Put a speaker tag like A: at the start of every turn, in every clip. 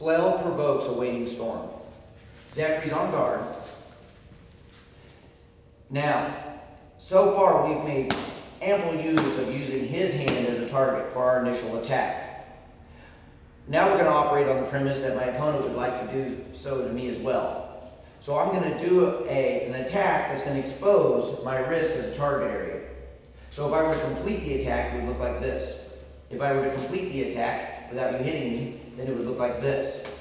A: Flail provokes a waiting storm. Zachary's on guard. Now, so far we've made ample use of using his hand as a target for our initial attack. Now we're going to operate on the premise that my opponent would like to do so to me as well. So I'm going to do an attack that's going to expose my wrist as a target area. So if I were to complete the attack, it would look like this. If I were to complete the attack without you hitting me, then it would look like this.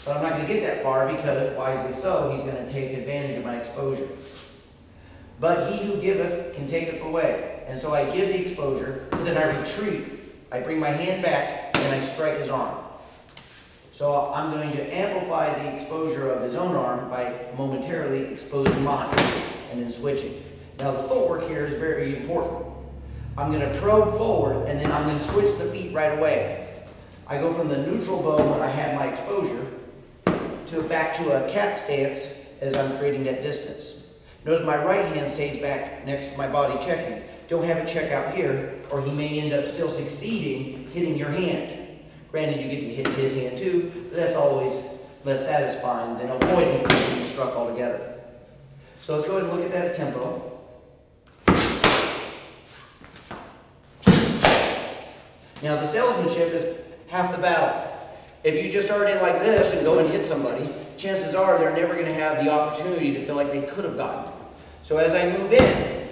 A: But I'm not going to get that far because, wisely so, he's going to take advantage of my exposure. But he who giveth can taketh away. And so I give the exposure, and then I retreat. I bring my hand back, and I strike his arm. So I'm going to amplify the exposure of his own arm by momentarily exposing mine, and then switching. Now the footwork here is very important. I'm going to probe forward, and then I'm going to switch the feet right away. I go from the neutral bow when I have my exposure, back to a cat stance as I'm creating that distance. Notice my right hand stays back next to my body checking. Don't have it check out here, or he may end up still succeeding hitting your hand. Granted, you get to hit his hand too, but that's always less satisfying than avoiding being struck altogether. So let's go ahead and look at that at tempo. Now the salesmanship is half the battle. If you just start in like this and go and hit somebody, chances are they're never going to have the opportunity to feel like they could have gotten it. So as I move in,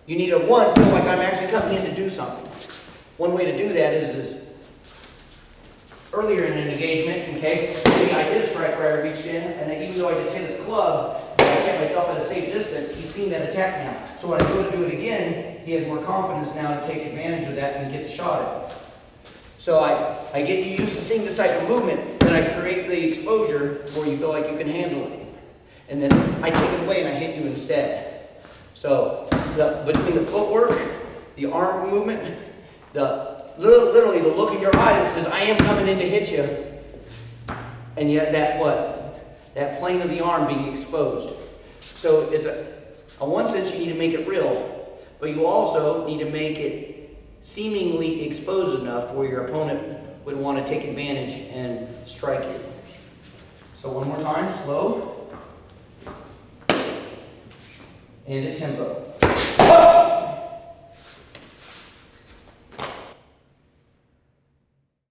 A: you need to, one, feel like I'm actually coming in to do something. One way to do that is earlier in an engagement, okay, maybe I did a strike where I reached in, and even though I just hit his club, I kept myself at a safe distance, he's seen that attack now. So when I go to do it again, he has more confidence now to take advantage of that and get the shot in. So I get you used to seeing this type of movement, then I create the exposure where you feel like you can handle it. And then I take it away and I hit you instead. So between the footwork, the arm movement, literally the look in your eye that says, I am coming in to hit you. And yet that plane of the arm being exposed. So it's on one sense you need to make it real, but you also need to make it seemingly exposed enough to where your opponent would want to take advantage and strike you. So one more time, slow, and at tempo.